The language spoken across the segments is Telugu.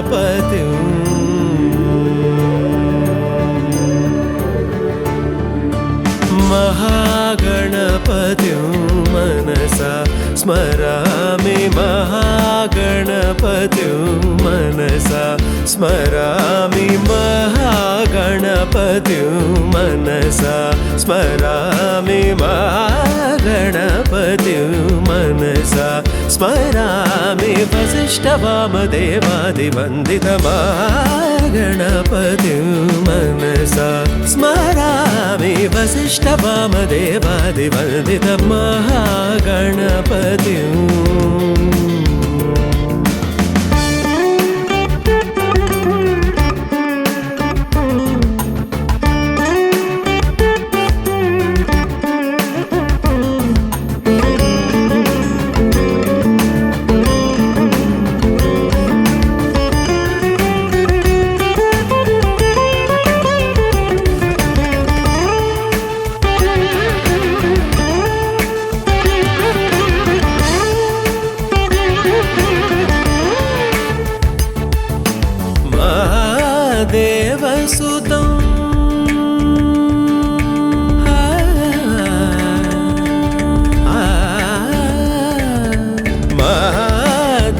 महागणपतिं महागणपतिं मनसा स्मरामि महागणपतिं मनसा स्मरामि महागणपतिं मनसा स्मरामि महागणपतिं मनसा स्मरामि वसिष्ठवामदेवादिवन्दित महागणपतिं मनसा स्मरामि वसिष्ठवामदेवादिवन्दित महागणपतिं देवसुतं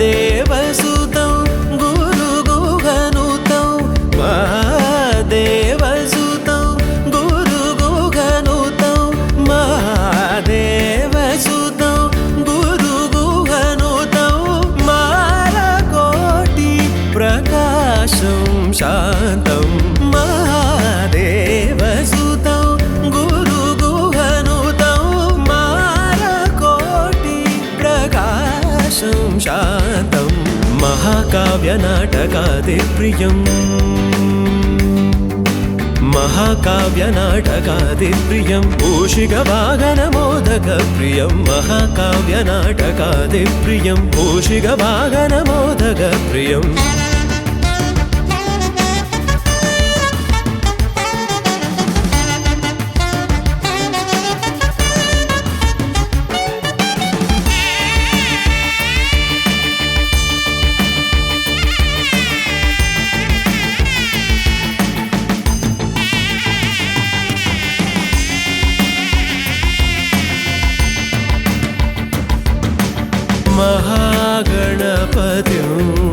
महादेवसुतं गुरुगुहनुतं महादेवसुतं गुरुगुहनुतं महादेवसुतं गुरुगुहनुतं मालकोटि प्रकाशं शान्तं महादेवसुतं गुरुगुहनुतं मालकोटि प्रकाशं शान्तं महाकाव्यनाटकादिप्रियम् महाकाव्यनाटकादिप्रियं मूषिकवाहनमोदकप्रियं महाकाव्यनाटकादिप्रियं मूषिकवाहनमोदकप्रियम् महागणपतिं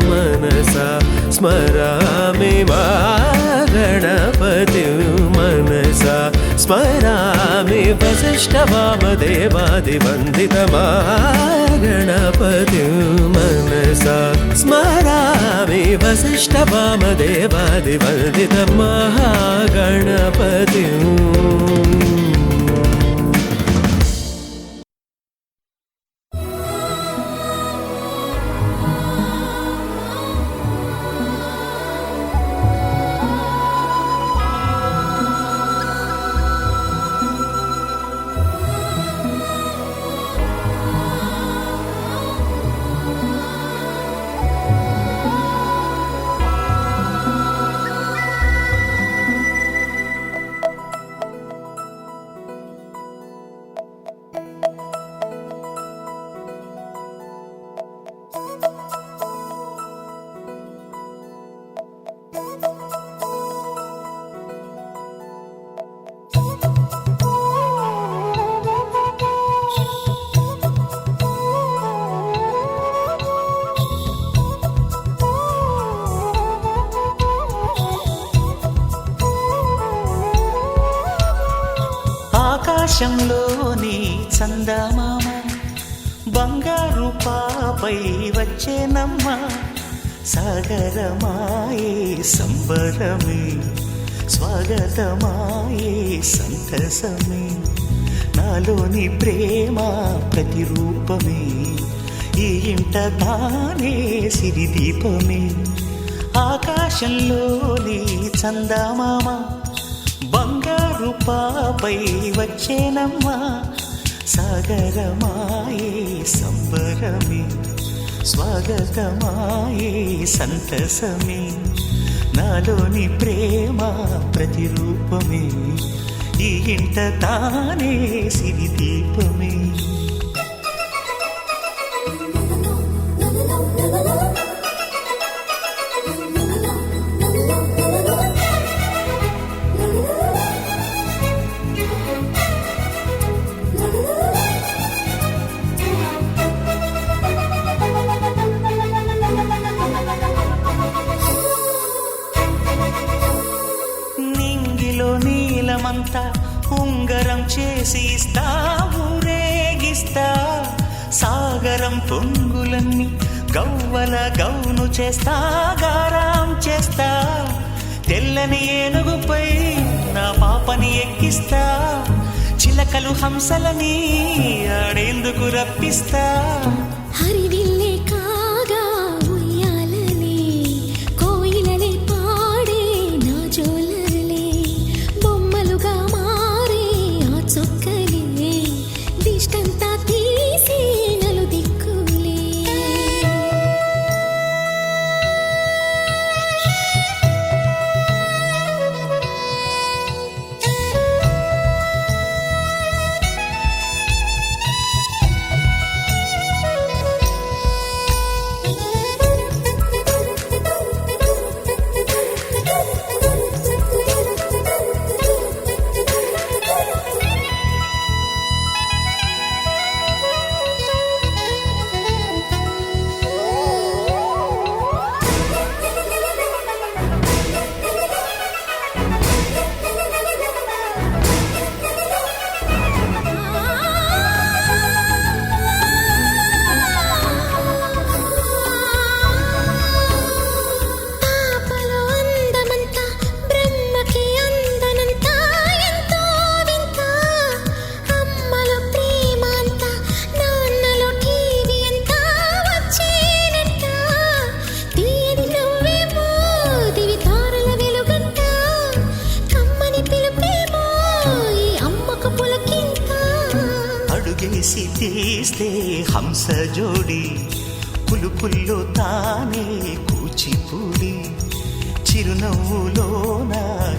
मनसा स्मरामि महागणपतिं मनसा स्मरामि वसिष्ठवामदेवादिवन्दित महागणपतिं मनसा स्मरामि वसिष्ठवामदेवादिवन्दित महागणपतिं ఆకాశంలోని చందమామ బంగారు పాపై వచ్చేనమ్మ సాగరమాయే సంబరమే స్వాగతమాయే సంతసమే నాలోని ప్రేమ ప్రతిరూపమే ఈ ఇంట తానే సిరిదీపమే ఆకాశంలోని చందమామ బంగారు పాపై వచ్చేనమ్మా సాగరమాయే సంబరమే స్వాగతమాయే సంతసమే నాలోని ప్రేమ ప్రతిరూపమే ఈ ఇంట తానే సిరిదీపమే ఊగిస్తా ఊరేగిస్తా సాగరం పొంగులన్నీ గవ్వల గౌను చేస్తా గారాం చేస్తా తెల్లని ఏనుగుపై నా పాపని ఎక్కిస్తా చిలకలు హంసలని ఆడేందుకు రప్పిస్తా హరివిల్లే కాగా ఉయ్యాలలే కోయిలలే పాడే నా జోలలే బొమ్మలుగా మారే ఆ చొక్కలే దిష్టంతా తీసే నలు దిక్కులే అడుగేసి తీస్తే హంస జోడి పులుపుల్లో తానే కూచిపూడి చిరునవ్వులోన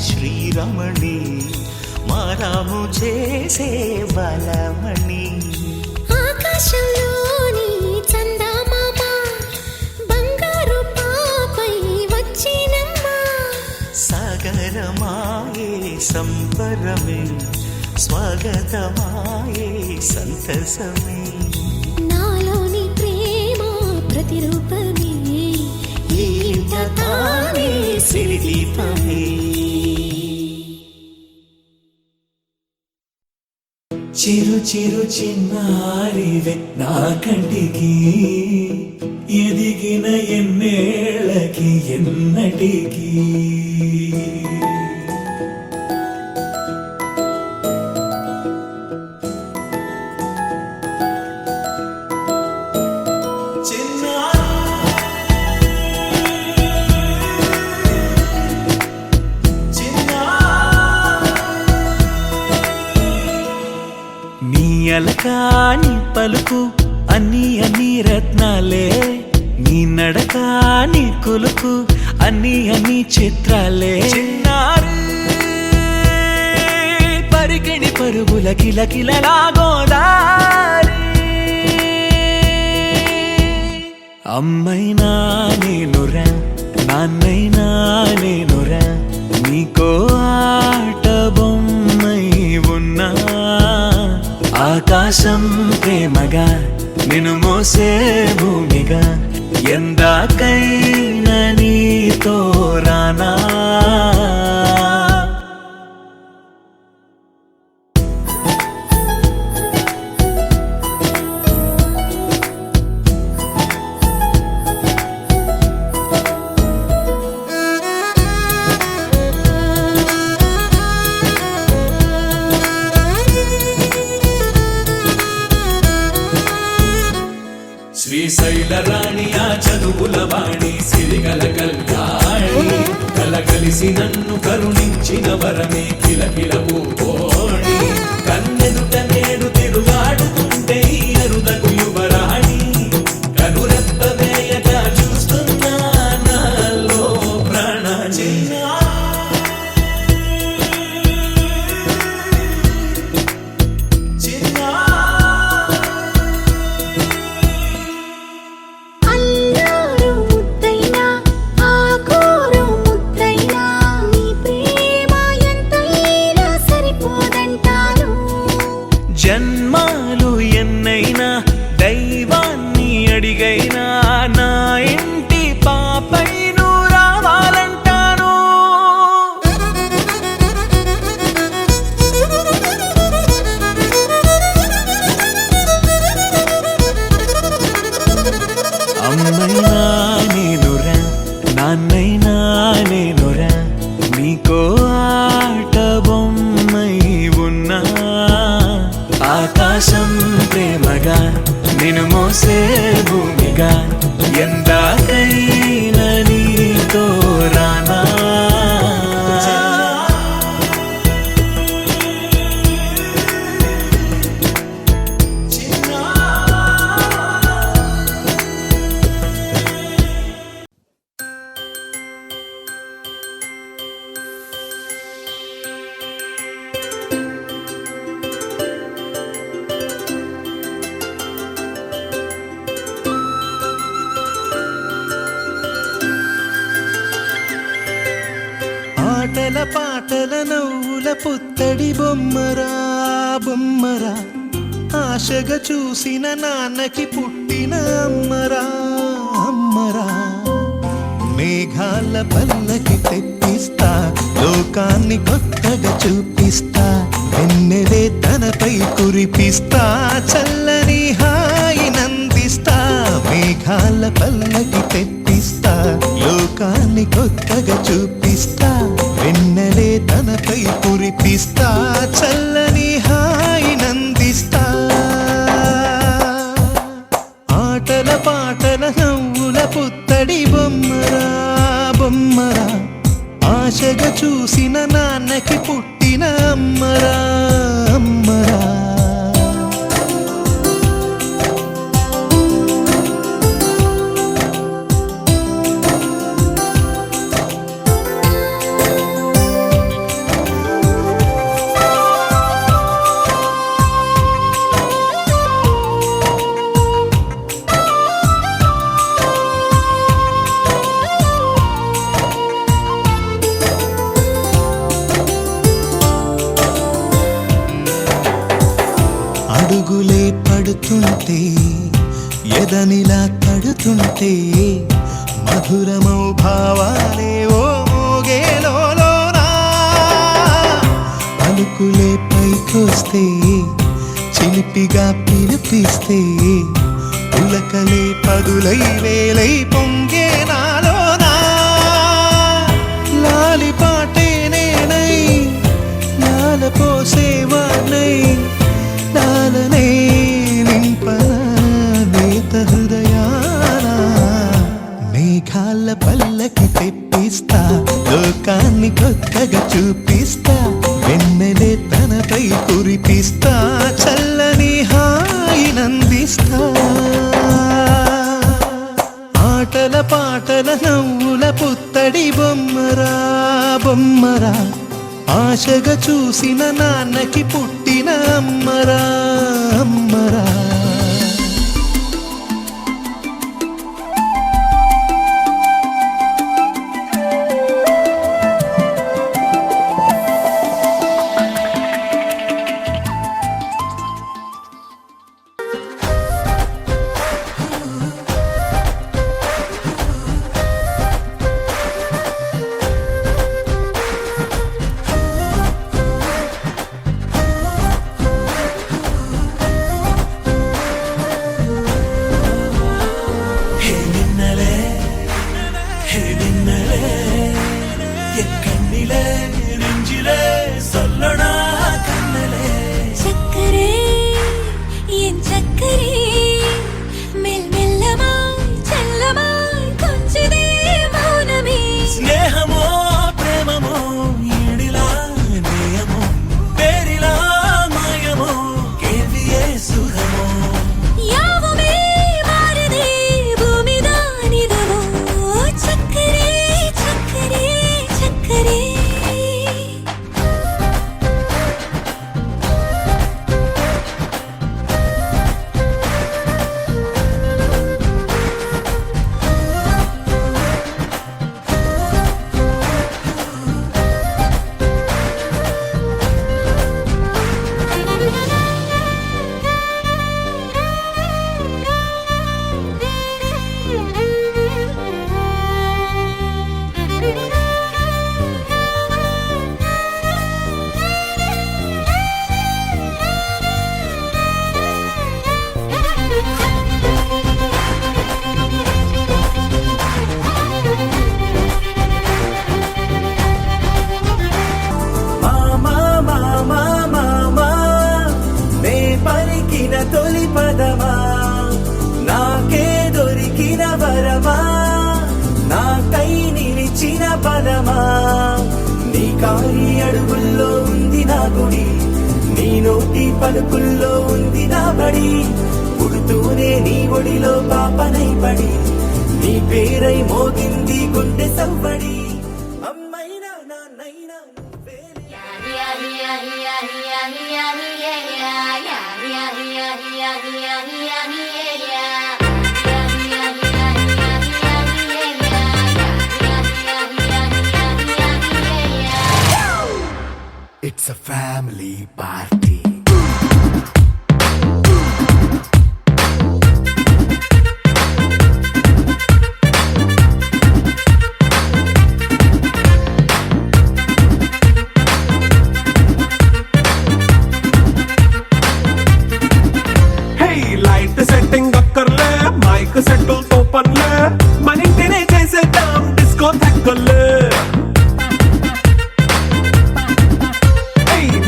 శ్రీరమణి మారాము చేసే బలమణి ఆకాశంలోని చందమామ బంగారు పాపై వచ్చినమ్మా సాగరమాయే సంబరమే స్వాగతమాయే సంతసమే నాలోని ప్రేమ ప్రతిరూపమే ఈ ఇంట తానే సిరిదీపమే చిరు చిరు చిన్నారివే నా కంటికి ఎదిగిన ఎన్నేళ్ళకి ఎన్నటికి అలకాని పలుకు అన్ని అన్ని రత్నాలే నీ నడక నీ కులుకు అన్ని అన్ని చిత్రాలే చిన్నారు పరికిణి పరుగుల కిలకిలలా గోదారి అమ్మైనా నేనురా నాన్నైనా నేనురా నీకో ఆట బొమ్మై ఉన్నా ఆకాశం ప్రేమగా నిన్ను మోసే భూమిగా ఎందాకైనా నీతో రానా శ్రీశైల రాణి ఆ చదువుల వాణి సిరిగల కళ్యాణి కలగలిసి నన్ను కరుణించిన వరమే కిలకిల పూకోణి కన్నెదుట నేడు తిరుగాడుతుంటే ఈ అరుదకు యువరాణి కనురెప్ప వేయక చూస్తున్నా నాలో ప్రాణ చిన్నా జన్మాలు ఎన్నైనా దైవాన్ని అడిగైనా నా ఇంటి పాపై నువ్వు రావాలంటాను ఆకాశం ప్రేమగా నిన్ను మోసే భూమిగా ఎందాకైనా నీతో రానా ఆటల పాటల నవ్వుల పుత్తడి బొమ్మరా బొమ్మరా ఆశగా చూసిన నాన్నకి పుట్టిన అమ్మరా అమ్మరా మేఘాల పల్లకి తెప్పిస్తా లోకాన్ని కొత్తగా చూపిస్తా వెన్నెలే తనపై కురిపిస్తా చల్లని హాయినందిస్తా మేఘాల పల్లకి తెప్పిస్తా లోకాన్ని కొత్తగా చూపిస్తా వెన్నెలే తనపై కురిపిస్తా చల్లని హాయినందిస్తా ఆటల పాటల నవ్వుల పుత్తడి బొమ్మరా బొమ్మరా ఆశగా చూసిన నాన్నకి పుట్టిన అమ్మరా అమ్మరా అడుగులే పడుతుంటే ఎదనిలా తడుతుంటే మధురమౌ భావాలే ఓ మోగేలోనా పలుకులే పైకొస్తే చిలిపిగా పిలిపిస్తే పులకలే పదులై వేలై పొంగే నాలోనా లాలి పాటే నేనై లాల పోసేవాణ్ణై లాలనే నింపన నేత హృదయాన మేఘాల పల్లకి తెప్పిస్తా లోకాన్ని కొత్తగా చూపిస్తా వెన్నెలే తనపై కురిపిస్తా చల్లని హాయినందిస్తా ఆటల పాటల నవ్వుల పుత్తడి బొమ్మరా బొమ్మరా ఆశగా చూసిన నాన్నకి పుట్టిన అమ్మరా అమ్మరా పలికిన తొలి పదమా నాకే దొరికిన వరమా నాకై నిలిచిన పదమా నీ కాలి అడుగుల్లో ఉంది నా గుడి నీ నోటి పలుకుల్లో ఉంది నా బడి పుడుతూనే నీ ఒడిలో పాపనై పడి నీ పేరై మోగింది గుండె సవ్వడి అమ్మైనా నాన్నైనా నువ్వేలే. It's a family party. Hey, light setting అక్కర్లే మైక్ సెట్టుల్ తో పనులే మన ఇంటినే చేసేద్దాం డిస్కో థక్కర్లే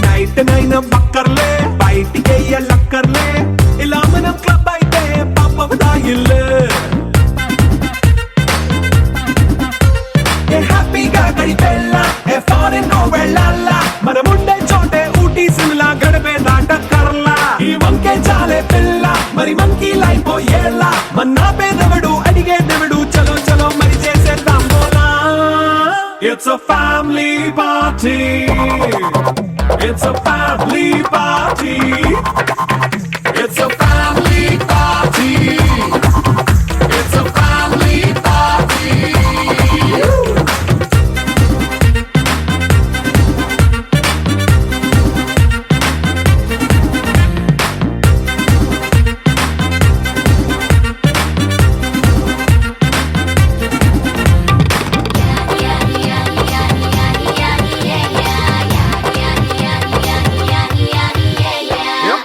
నైట్ నైన్ బక్కర్లే బయటికి ఎల్లక్కర్లే ఇలా మనం క్లబ్ అయితే పాపం దాయిల్లే ఏ హ్యాపీగా గడిపెళ్ళా ఏ ఫారెన్ కో వెళ్ళాలా మనం ఉండే చోటే ఊటీ సిమ్లా గడిపే దాటక్కర్లా ఈ వంకే చాలే పిల్ల మరి మంకీ లైఫ్ ఏళ్ళ మన్నా పేదవడు అడిగేదెవడు చలో చలో మరి చేసేద్దాం బోలా It's a family party. It's a family party. It's a family party. It's a family party.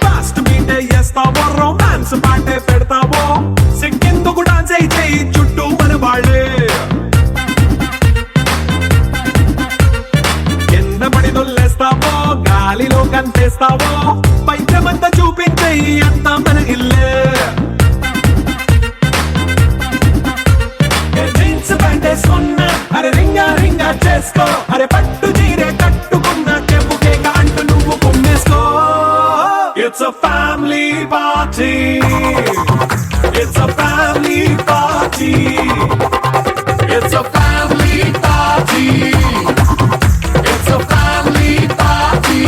Fast మీటే చేస్తావో రొమాన్స్ పాటే పెడతావో సిగ్గెందుకు డాన్స్ అయి చేయి చుట్టూ మన వాళ్ళే కింద పడి దొల్లేస్తావో గాలిలో కంటేస్తావో పైద్యమంతా చూపించేయి అంతా మన ఇల్లే జీన్స్ ప్యాంటేసుకున్నా అరే రింగా రింగా చేసుకో అరే పట్టు చీరే కట్టుకున్నా చెవు కేక అంటూ నువ్వు కుమ్మేసుకో It's a family party. It's a family party. It's a family party. It's a family party.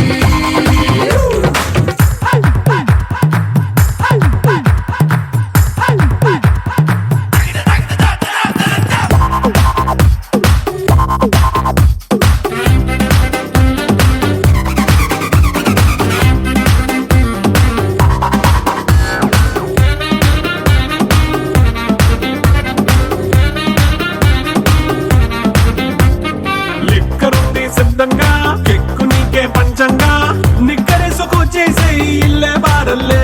లిక్కరుంది సిద్ధంగా కెక్కు నీకే పంచంగా నిక్కరేసుకు చేసే ఇల్లే బారల్లే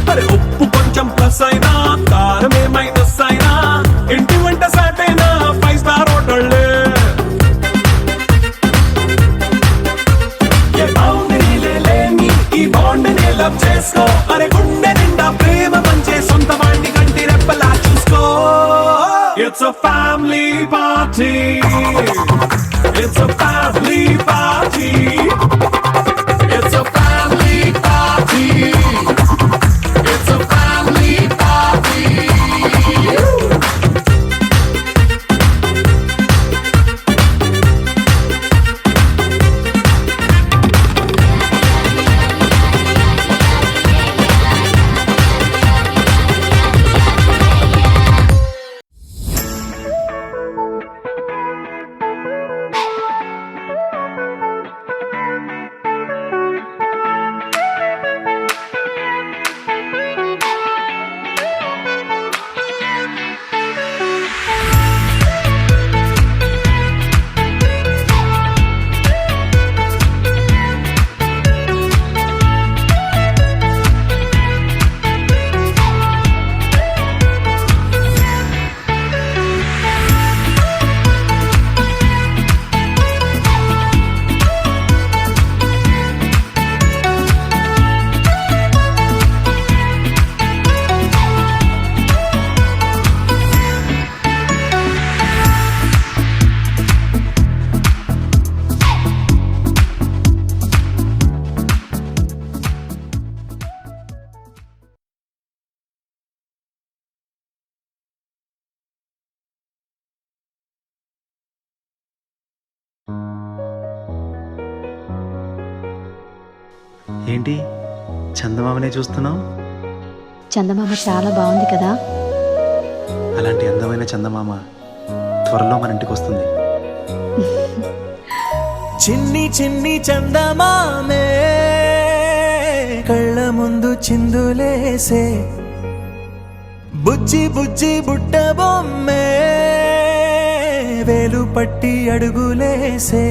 మరి ఉప్పు కొంచెం ప్లస్ అయినా కారమే మైనస్ అయినా ఇంటి వంట సాటైనా 5 స్టార్ హోటళ్ళే ఏ బౌండరీలే లేని ఈ బాండ్ ని లవ్ చేసుకో అరే గుండె నిండా ప్రేమ పంచే సొంత వాణ్ణి కంటి రెప్పలా చూసుకో It's a family party. It's a family party. It's a family party. It's a family party. ఏంటి చందమామనే చూస్తున్నావు? చందమామ చాలా బాగుంది కదా. అలాంటి అందమైన చందమామ త్వరలో మన ఇంటికి వస్తుంది. చిన్ని చిన్ని చందమామే కళ్ళ ముందు చిందులేసే, బుజ్జి బుజ్జి బుట్ట బొమ్మే వేలు పట్టి అడుగులేసే,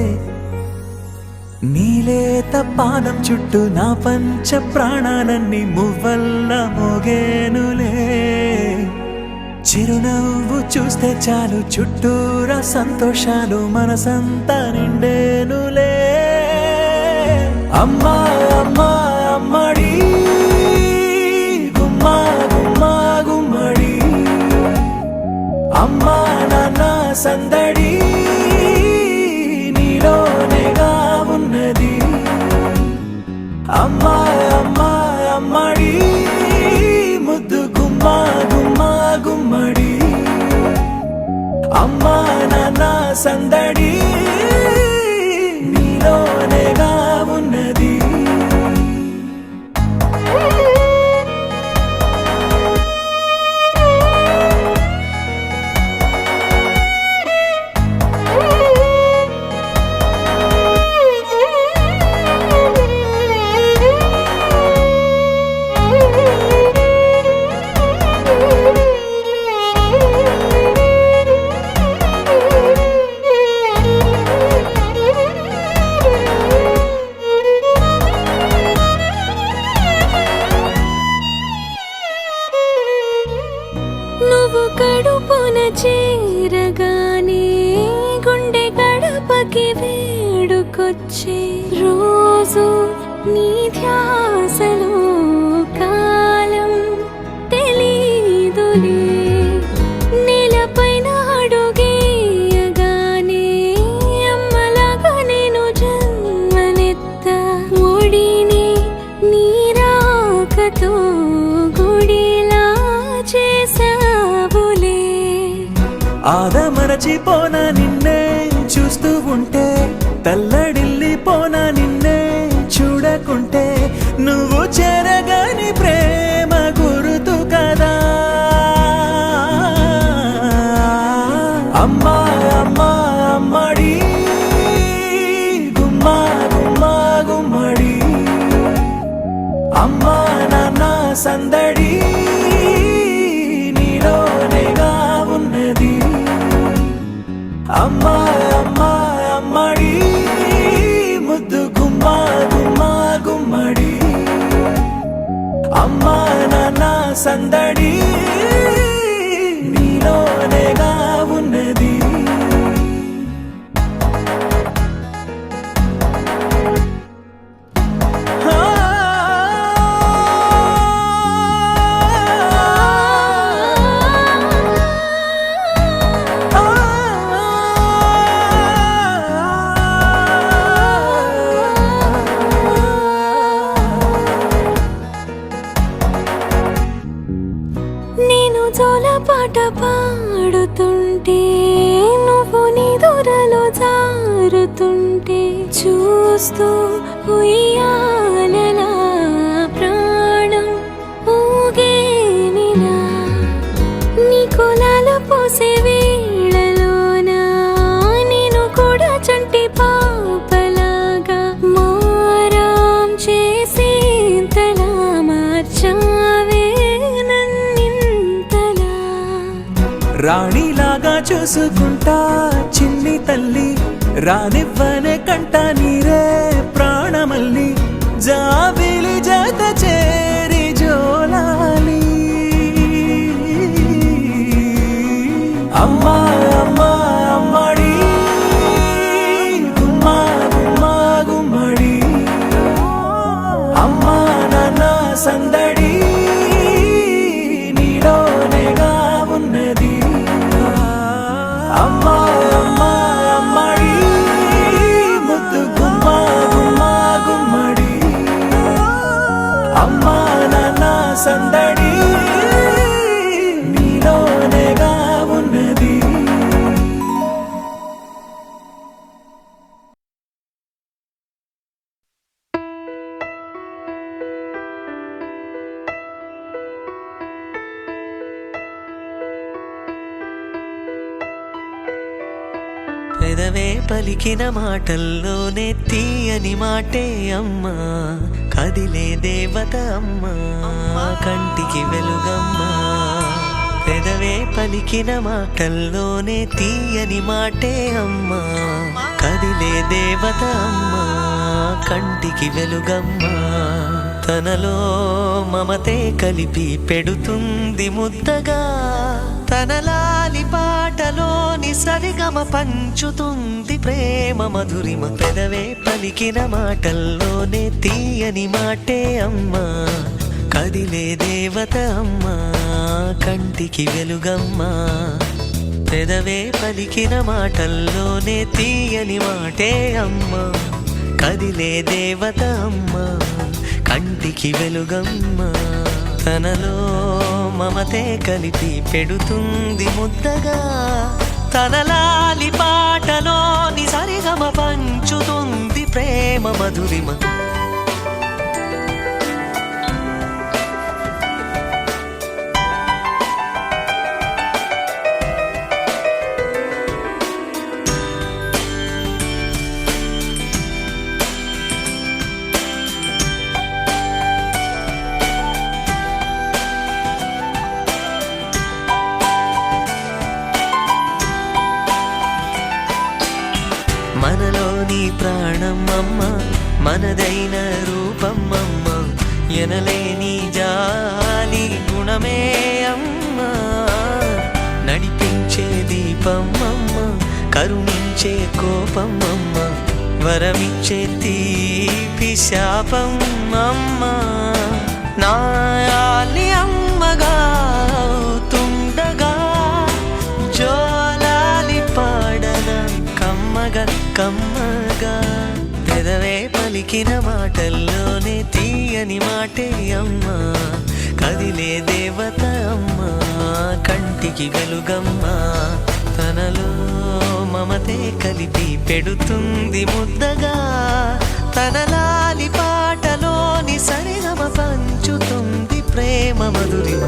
నీలేత పానం చుట్టూ నా పంచ ప్రాణాలన్నీ మువ్వల్ల మోగేనులే, చిరునవ్వు చూస్తే చాలు చుట్టూరా సంతోషాలు మనసంతా నిండేనులే. అమ్మా అమ్మా అమ్మడి గుమ్మా గుమ్మా గుమ్మడి, అమ్మా నాన్న సందడి నీలోనేగా ఉన్నది. అమ్మా అమ్మా అమ్మడి ముద్దు గుమ్మా గుమ్మా గుమ్మడి, అమ్మా నాన్న సందడి నీలోనేగా ఉన్నది. నువ్వు కడుపున చేరగానే గుండె గడపకి వేడుకొచ్చే, రోజు నీ ధ్యాసలో కాలం తెలీదులే, నేలపైన అడుగేయగానే అమ్మలాగా నేను జన్మనెత్త, ఒడిని నీ రాకతో గుడిలా చేసావులే. ఆదమరచిపోనా నిన్నే చూస్తూ ఉంటే, తల్లడిల్లిపోనా నిన్నే చూడకుంటే, నువ్వు చెరగని ప్రేమ గురుతు కదా. అమ్మా అమ్మా అమ్మడి గుమ్మా గుమ్మా గుమ్మడి, అమ్మా నాన్న సందడి నీలోనేగా ఉన్నది. అమ్మా అమ్మా అమ్మడి ముద్దు గుమ్మా గుమ్మా గుమ్మడి, అమ్మా నాన్న సందడి నీలోనేగా ఉన్నది. నేను జోలపాట పాడుతుంటే, నువ్వు నీ దూరలో జారుతుంటే, చూస్తూ ఉయ్యాలలా ప్రాణం ఊగేనిలా, నీ కులాల పోసే వేళలోనా నేను కూడా చంటి పాపలాగా మారాం చేసేంతలా మార్చావే నన్నింతలా. రాణిలాగా చూసుకుంటా చిన్ని తల్లి, రానివ్వనే కంట నీరే ప్రాణమల్లి, జాబిలి జత చేరి జోలాలి. అమ్మా అమ్మా అమ్మడి గుమ్మా గుమ్మా గుమ్మడి, అమ్మా నాన్న సందడి నీలోనేగా ఉన్నది. అమ్మా అమ్మా అమ్మడి ముద్దు గుమ్మా గుమ్మా గుమ్మడి, అమ్మా నాన్న సందడి నీలోనేగా ఉన్నది. పలికిన మాటల్లోనే తీయని మాటే అమ్మా కదిలే దేవత అమ్మా కంటికి వెలుగమ్మా పెదవే పలికిన మాటల్లోనే తీయని మాటే అమ్మా కదిలే దేవత అమ్మా కంటికి వెలుగమ్మా తనలో మమతే కలిపి పెడుతుంది ముద్దగా తనలాలి పాటలోని సరిగమ పంచుతుంది ప్రేమ మధురిమ పెదవే పలికిన మాటల్లోనే తీయని మాటే అమ్మా కదిలే దేవత అమ్మా కంటికి వెలుగమ్మా పెదవే పలికిన మాటల్లోనే తీయని మాటే అమ్మా కదిలే దేవత అమ్మా కంటికి వెలుగమ్మా తనలో మమతే కలిపి పెడుతుంది ముద్దగా తనలాలి పాటలోని సరిగమ పంచుతుంది ప్రేమ మధురిమ మనలోని ప్రాణం అమ్మ మనదైన రూపం అమ్మ ఎనలేని జాలి గుణమే అమ్మ నడిపించే దీపం అమ్మ కరుణించే కోపం అమ్మ వరమిచ్చే తీపి శాపం అమ్మ నాయాలి అమ్మగా అవుతుండగా జోలాలి పాడన కమ్మగా కమ్మగా పెదవే పలికిన మాటల్లోనే తీయని మాటే అమ్మా కదిలే దేవత అమ్మా కంటికి వెలుగమ్మా తనలో మమతే కలిపి పెడుతుంది ముద్దగా తనలాలి పాటలోని సరిగమ పంచుతుంది ప్రేమ మధురిమ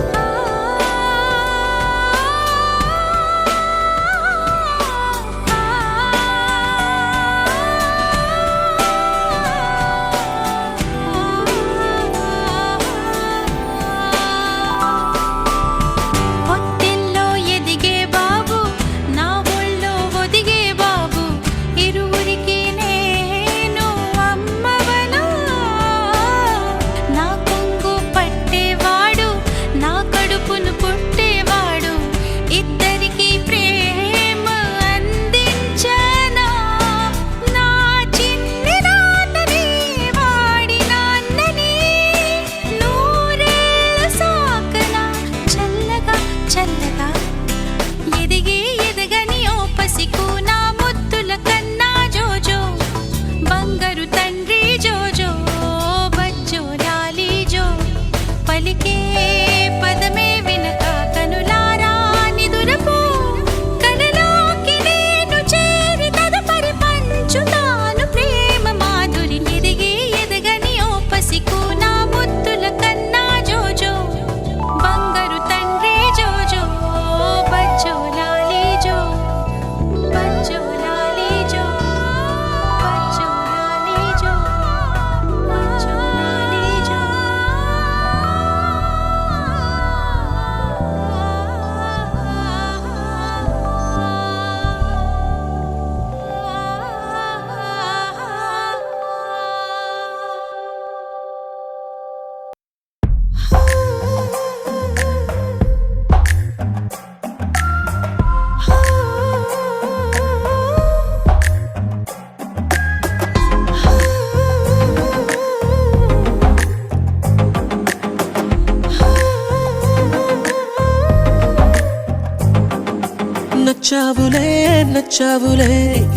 నచ్చావులే నచ్చావులే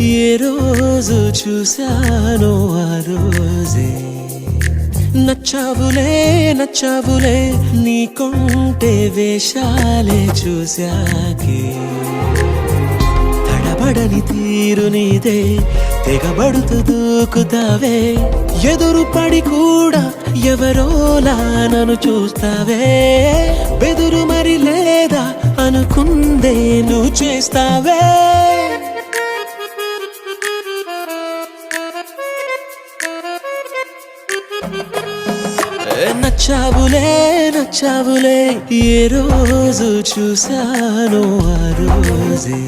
ఏ రోజు చూశానో ఆ రోజే నచ్చావులే నచ్చావులే నీకుంటే వేషాలే చూశాకే తడబడని తీరు నీదే తెగబడుతూ దూకుతావే ఎదురు పడి కూడా ఎవరోలా నన్ను చూస్తావే బెదురు మరి లేదా అనుకుందే నువ్వు చేస్తావే నచ్చావులే నచ్చావులే ఏ రోజు చూశాను ఆ రోజే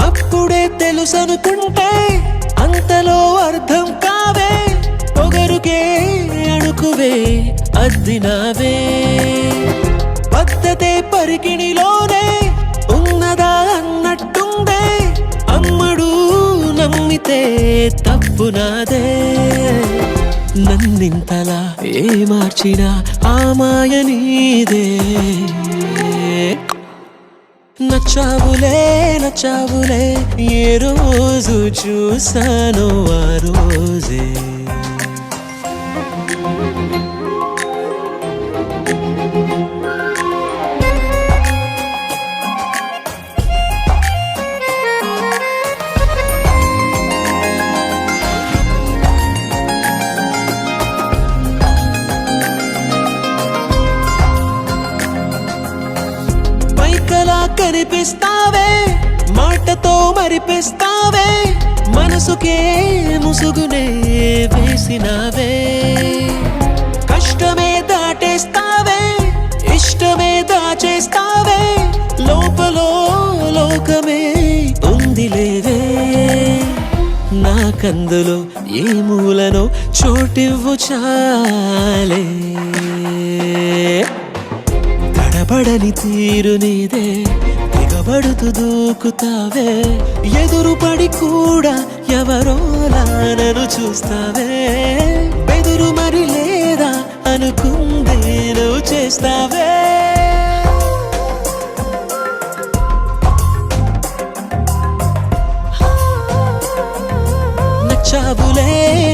అప్పుడే తెలుసనుకుంటే అంతలో అర్థం కావే పొగరుకే అణుకువే అద్దినావే పద్ధతే పరికిణిలోనే ఉన్నదా అన్నట్టుందే అమ్మడు నమ్మితే తప్పు నాదే నన్నింతలా ఏ మార్చినా ఆ మాయ నీదే నచ్చావులే నచ్చావులే ఏ రోజు చూశాను ఆ రోజే పైకలా కనిపిస్తావే మాటతో మరిపిస్తావే మనసుకే ముసుగునే వేసినావే కష్టమే దాటేస్తావే ఇష్టమే దాచేస్తావే లోపలో లోకమే ఉందిలేవే నాకందులో ఏ మూలనో చోటివ్వు చాలే తడబడని తీరు నీదే దిగబడుతూ దూకుతావే ఎదురుపడి కూడా ఎవరోలా నన్ను చూస్తావే బెదురు మరి లేదా అనుకుందే నువ్వు చేస్తావే నచ్చావులే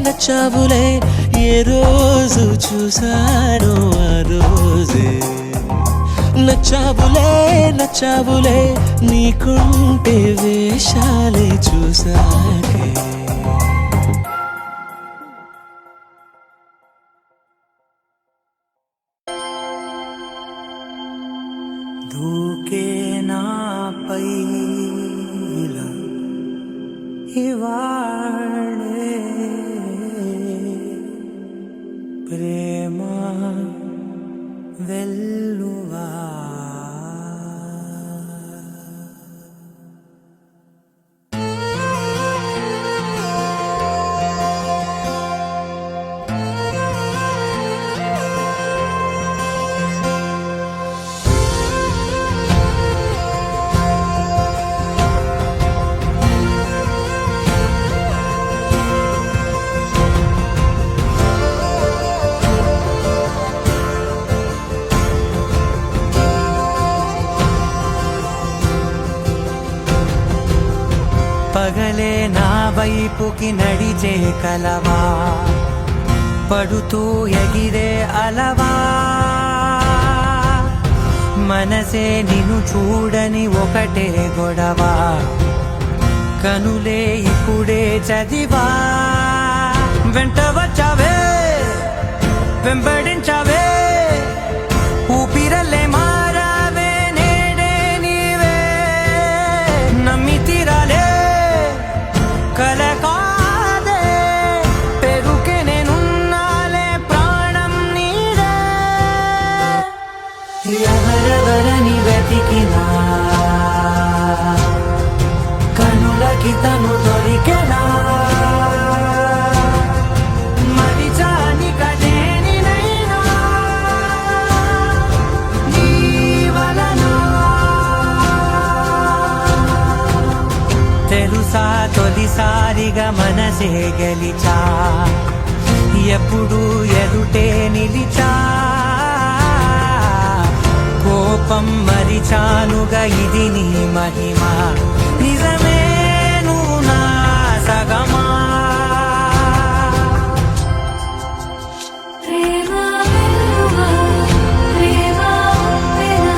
నచ్చావులే ఏ రోజు చూశాను ఆ రోజే నచ్చావులే నచ్చావులే నీకుంటే వేషాలే చూసాకే దూకే నాపై ఇలా ఇవాళే ప్రేమ వెల్లువా పగలే నా వైపుకి నడిచే కలవా పడుతూ ఎగిరే అలవా మనసే నిన్ను చూడని ఒకటే గొడవ కనులే ఇప్పుడే చదివా వెంట వచ్చావే వెంబడించావే ఊపిరల్లే మారావే నేడే నీవే నమ్మి తీరాలే కల కాదే పెరుకే నేనున్నాలే ప్రాణం నీదే ఎవరెవరని వెతికినా కనులకి తను దొరికెనా మరిచాని కదేనినైనా నీ వలన తెలుసా తొలిసారిగా మనసే గెలిచా ఎప్పుడు ఎదుటే నిలిచా కోపం మరిచానుగా ఇది నీ మహిమ నిజమే నువ్వు నా సగమా ప్రేమ వెల్లువా ప్రేమ వెనా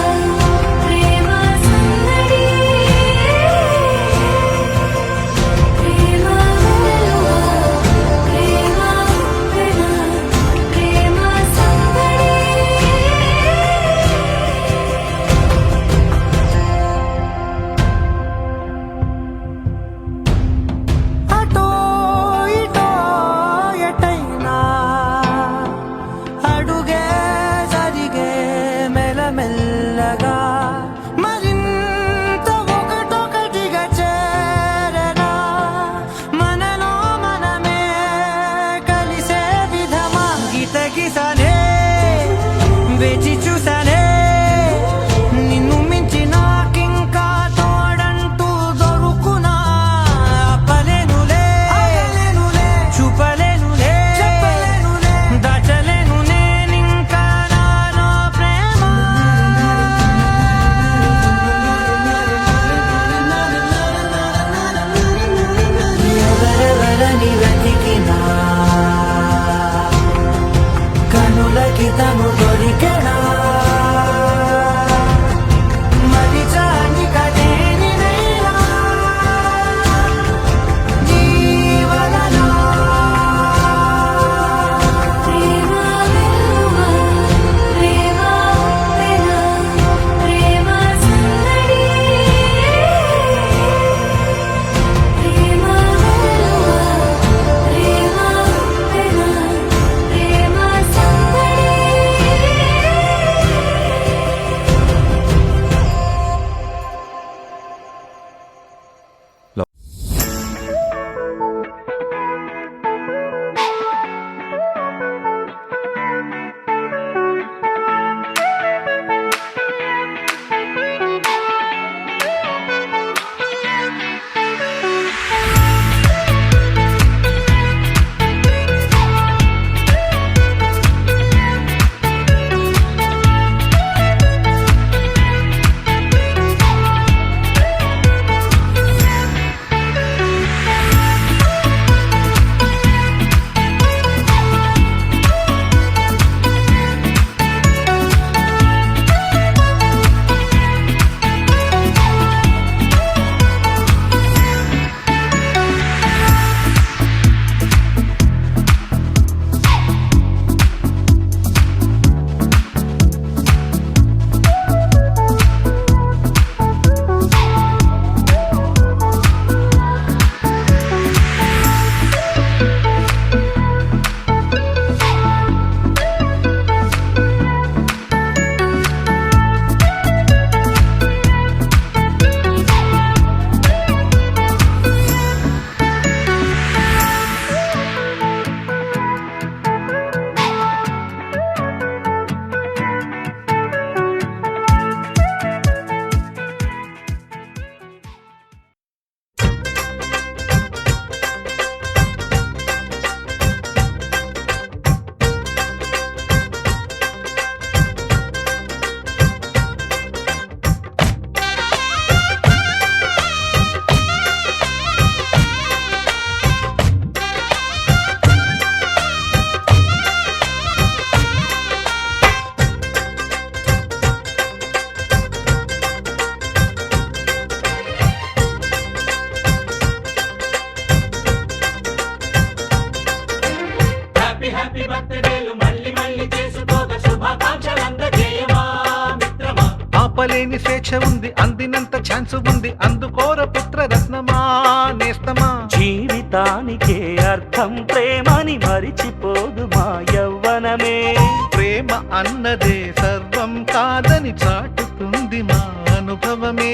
మెల్లగా మరింత ఒకటొకటిగా చేరనా మనలో మనమే కలిసే విధమా గితగిసనే వేచి చూసానే నిన్ను మించి నాకింకా తోడంటూ దొరుకునా ఆపలేనులే చూపలేనులే దాచలేను నేనింకా నాలో ప్రేమ ఎవరెవరని వెతికినా కనులకి తను దొరికెనా మరిచాని కదేనినైనా జీవనలో ప్రేమ వెలువ ప్రేమ పెన ప్రేమ సందడి ప్రేమ వెలువ ప్రేమ పెన ప్రేమ సందడి ఆపలేని స్వేచ్ఛ ఉంది అందినంత ఛాన్స్ ఉంది అందుకోర పుత్ర రత్నమా నేస్తమా జీవితానికే అర్థం ప్రేమని మరిచిపోదు మా యవ్వనమే ప్రేమ అన్నదే సర్వం కాదని చాటుతుంది మా అనుభవమే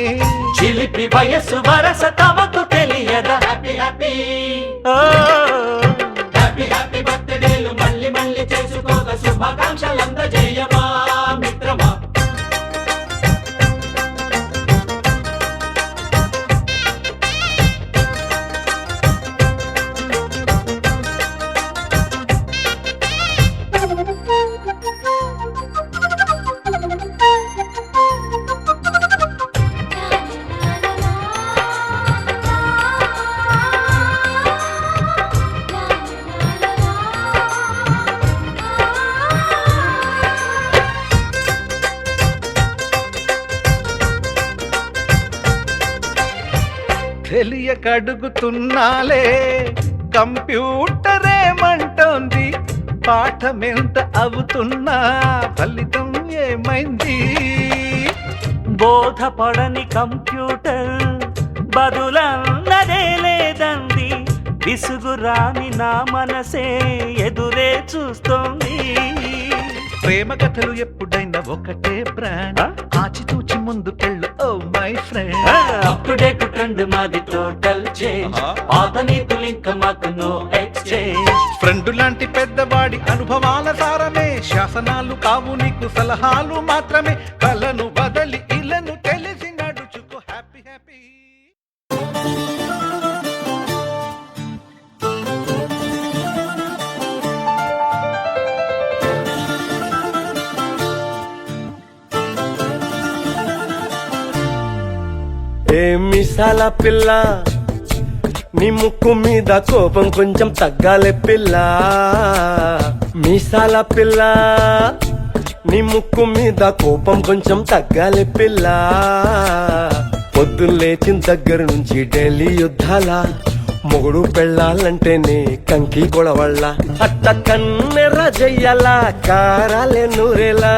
చిలిపి వయస్సు వరస తమకు తెలియదా హ్యాపీ హ్యాపీ హ్యాపీ హ్యాపీ బర్త్డేలు మళ్ళీ మళ్ళీ చేసుకోగా శుభాకాంక్షలు అందజేయమా మిత్రమా తెలియకడుగుతున్నాలే కంప్యూటరేమంటోంది పాఠమెంత అవుతున్నా ఫలితం ఏమైంది బోధపడని కంప్యూటర్ బదులన్నదే లేదంది విసుగురాని నా మనసే ఎదురే చూస్తోంది ప్రేమ కథలు ఎప్పుడైనా ఒకటే బ్రాండ్ ఆచితూచి ముందుకెళ్ళు oh my friend up to date trend మాది టోటల్ చేంజ్ పాత నీతులు ఇంకా మాకు నో ఎక్స్చేంజ్ ఫ్రెండ్ లాంటి పెద్దవాడి అనుభవాల సారమే శాసనాలు కావు నీకు సలహాలు మాత్రమే కలను బదలి ఇలను తెలిసి నడుచుకో హ్యాపీ హ్యాపీ ఏ మిసాల పిల్ల నీ ముక్కు మీద కోపం కొంచెం తగ్గాలే పిల్ల మీసాల పిల్ల నీ ముక్కు మీద కోపం కొంచెం తగ్గాలే పిల్ల పొద్దున్న లేచిన దగ్గర నుంచి ఢిల్లీ యుద్ధాల మొగుడు పెళ్ళాలంటేనే కంకి కొడవళ్ళ అట్ట కన్నెర్ర చెయ్యాల కారాలే నూరేలా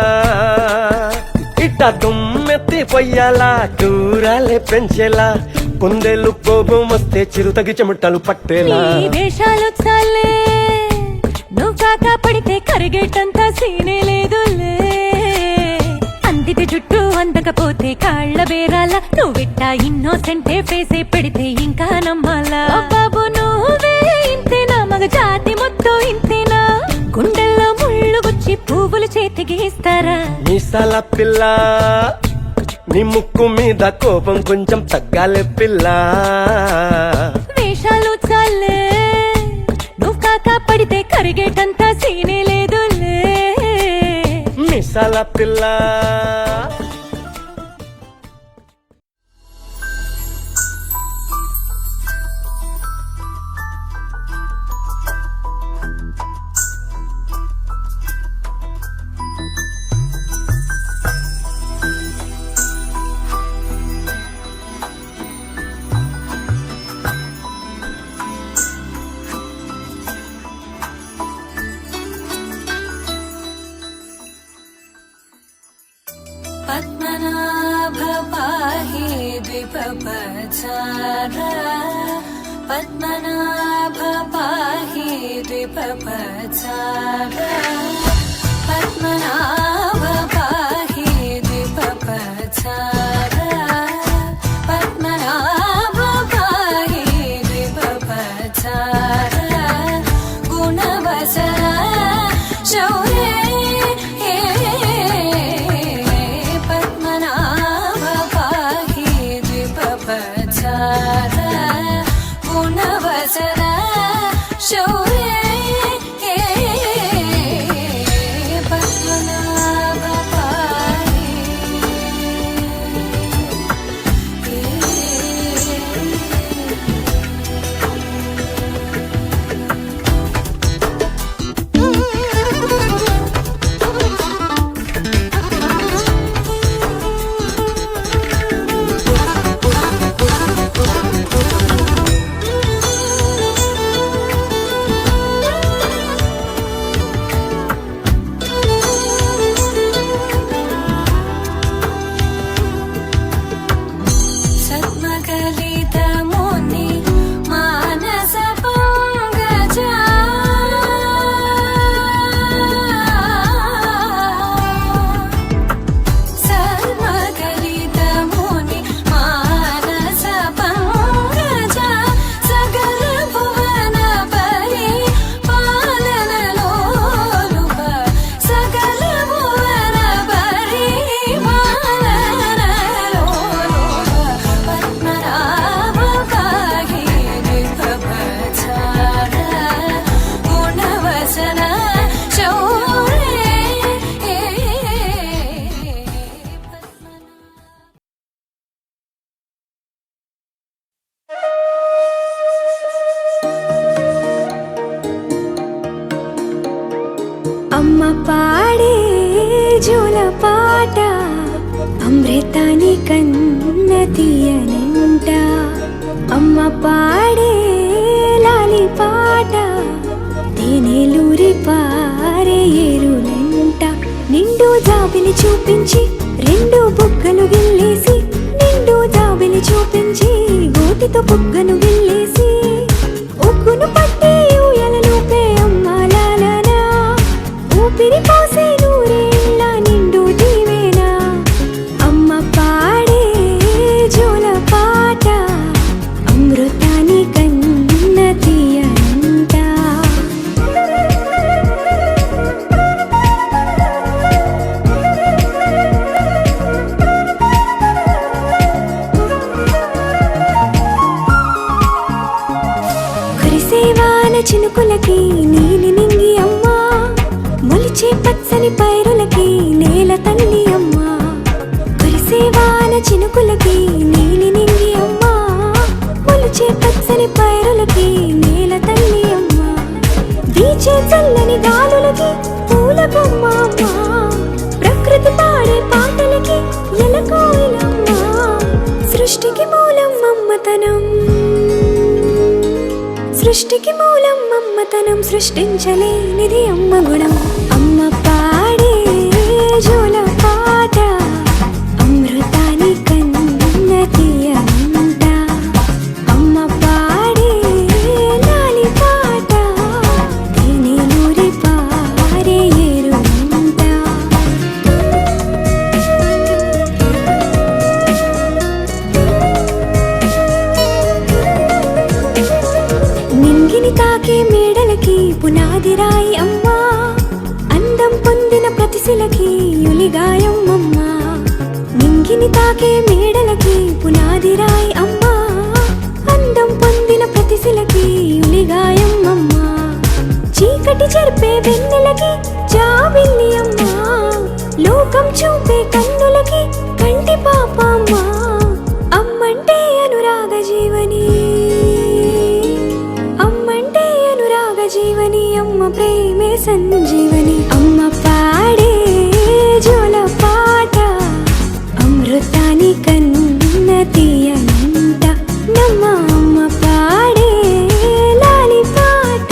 ఇట్ట దుమ్మెత్తి పొయ్యాలా కూరాలే పెంచేలా కుందేలు కోపం వస్తే చిరుతగి చెమటలు పట్టేలా వేషాలు చాలే నువ్వు కాక పడితే కరిగేటంత సీనే లేదులే అందితే జుట్టు అందకపోతే కాళ్ళ బేరాల నువ్విట్టా ఇన్నోసెంటే ఫేసే పెడితే ఇంకా నమ్మాలా బాబు నువ్వే ఇంతేనా మగ జాతి మొత్తం ఇంతేనా గుండెల్లో ముళ్ళు గుచ్చి పువ్వులు చేతికి ఇస్తారా మీసాల పిల్ల నీ ముక్కు మీద కోపం కొంచెం తగ్గాలే పిల్ల వేషాలు చాలే నువ్వు కాక పడితే కరిగేటంత సీనే లేదులే మీసాల పిల్ల పద్మనాభ పాహి ద్విపపచార పద్మనాభ పాహి ద్విపపచార పద్మనాభ పాహి ద్విపపచార పద్మనాభ పాహి ద్విపపచార గుణవసర శౌర్య అమ్మ పాడే జోల పాట అమృతాని కన్న తీయనంట అమ్మ పాడే లాలి పాట తేనెలూరి పారే ఏరులంట నిండు జాబిలి చూపించి రెండు బుగ్గలు గిల్లేసి నిండు జాబిలి చూపించి గోటితో బుగ్గను గిల్లేసి ఉగ్గును పట్టి ఊయలలోపే అమ్మ లాలనా ఊపిరి పోసే నూరే చినుకులకి నీలి నింగి అమ్మ, మొలిచే పచ్చని పైరులకి నేల తల్లి అమ్మ, వీచే చల్లని గాలులకి పూల బొమ్మ అమ్మ, ప్రకృతి పాడే పాటలకి ఎలకోయిలమ్మ, సృష్టికి మూలం మమ్మతనం, సృష్టికి మూలం మమ్మతనం, సృష్టించలేనిది అమ్మ గుణం. అమ్మ పాడే జోల పాట అమృతాని కన్న తీయనంట, అమ్మ పాడే లాలి పాట తేనెలూరి పారే ఏరునంట. నింగిని తాకే మేడలకి పునాది రాయి అమ్మా, అందం పొందిన ప్రతిశిలకి యులిగాయం అమ్మా, నింగిని తాకే మేడలకి పునాది రాయి అమ్మా, అందం పొందిన ప్రతిశిలకి యులిగాయం అమ్మా, చీకటి చెరిపే వెన్నెలకి జాబిల్లి అమ్మా, లోకం చూపే కన్నులకి కంటి పాప అమ్మా, అమ్మంటే అనురాగ జీవని, అమ్మంటే అనురాగ జీవని, అమ్మ ప్రేమే సంజీవని. అమ్మ పాడే జోల పాట అమృతాని కన్న తీయనంట, నమ్మ అమ్మ పాడే లాలి పాట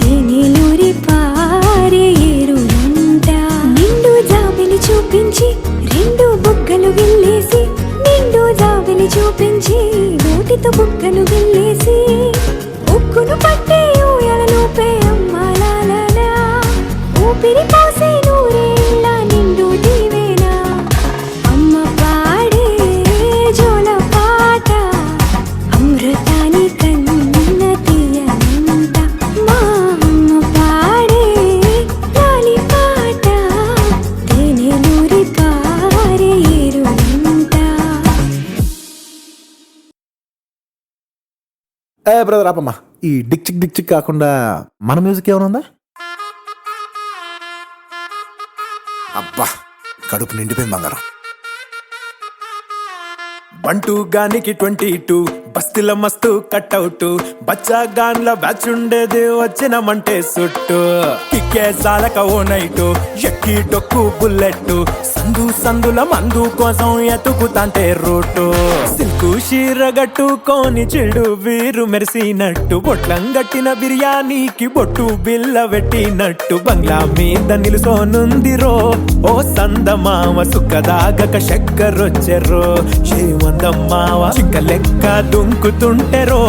తేనెలూరి పారే ఏరునంట. నిండు జాబిలి చూపించి రెండు బుగ్గలు గిల్లేసి, నిండు జాబిలి చూపించి నోటితో బుగ్గను గిల్లేసి, ఉక్కును పట్టే ఊయలలోపే అమ్మ లాలా, ఊపిరి పోసే నూరేళ్ళ నిండు దీవేనా. అమ్మ పాడే జోల పాట అమృతాని కన్న తీయనంట, మా అమ్మ పాడే లాలి పాట తేనెలూరి పారే ఏరునంట. బ్రదర్ ఆపమ్మా, ఈ డిక్ చిక్ కాకుండా మన మ్యూజిక్ ఏమైనా ఉందా? అబ్బా కడుపు నిండిపోయింది బంగారం. బంటూ గానికి 22 బస్తీల మస్తు కట్అవుట్, బచ్చా గాన్ల బ్యాచ్ ఉండేది వచ్చినమంటే సుట్టు, కిక్కే సాలక ఓ నైటు ఎక్కి డొక్కు బుల్లెట్, సందు సందుల మందు కోసం ఎతుకుతాంటే రూటు, సిల్కు షీర గట్టుకోని చెడు వీరు మెరిసినట్టు, బొట్లం గట్టిన బిర్యానీకి బొట్టు బిల్ల పెట్టినట్టు, బంగ్లా మీద నిలుసోనుందిరో ఓ సందమావ, సుఖదాగక చక్కరొచ్చెరో శ్రీమందమ్మావ, చింక లెక్క దుంకుతుంటెరో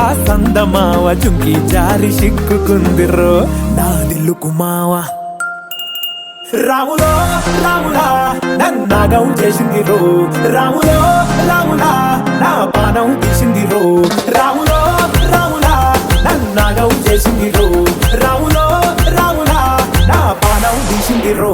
ఆ సందమావ, చుంకి జారి సిక్కుకుందిరో నా దిల్లుకు మావ. రాములో రాములా నన్నాగం చేసింది రో, రాములో రాములా నా పానం తీసింది రో, రాములో రాములా నన్నాగం చేసింది రో, రాములో రాములా నా పానం తీసింది రో.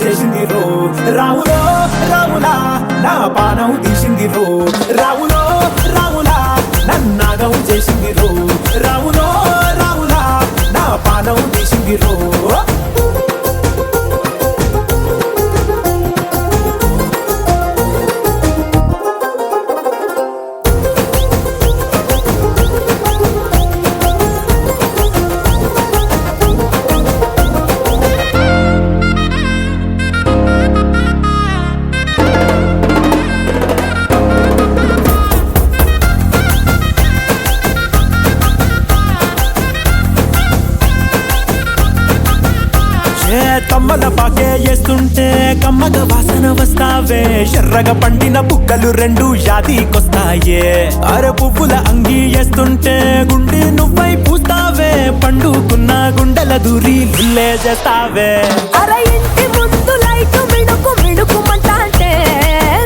చేసింది రో, రాములో రాములా నా పానం తీసింది రో, రాములో రాములా నన్నాగం చేసింది రో, రాములో రాములా నా పానం తీసింది రో. తమ్మల పాకే వేస్తుంటే కమ్మగా వాసన వస్తావే, ఎర్రగా పండిన బుక్కలు రెండు యాదికొస్తాయే, అర పువ్వుల అంగి వేస్తుంటే గుండె నువ్వై పూస్తావే, పండుకున్న గుండెల దూరి లుల్లే చేస్తావే. అర ఇంటి ముందు లైట్ మిణుకు మిణుకుమంటే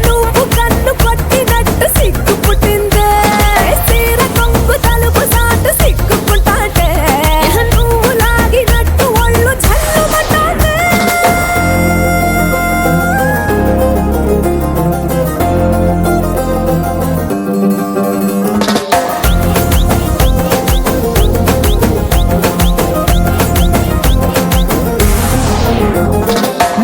నువ్వు కన్ను కొట్టినట్టు సిగ్గు పుట్టిందే చీర కొంగు తలుపు సాటు సిగ్గుకుంటాంటే నువ్వు లాగినట్టు ఒళ్ళు జల్లుమంటాంటే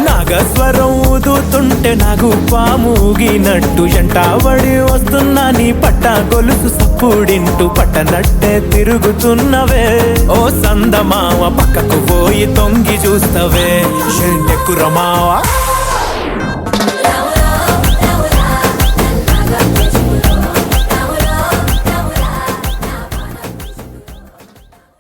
నాగస్వరం ఊదుతుంటే నాకు పాముగినట్టు ఎంటావడి వస్తున్నా నీ పట్ట గొలుసు సప్పుడింటూ పట్టనట్టే తిరుగుతున్నవే ఓ సందమావ పక్కకు పోయి తొంగి చూస్తవే ఎండెక్కురమావా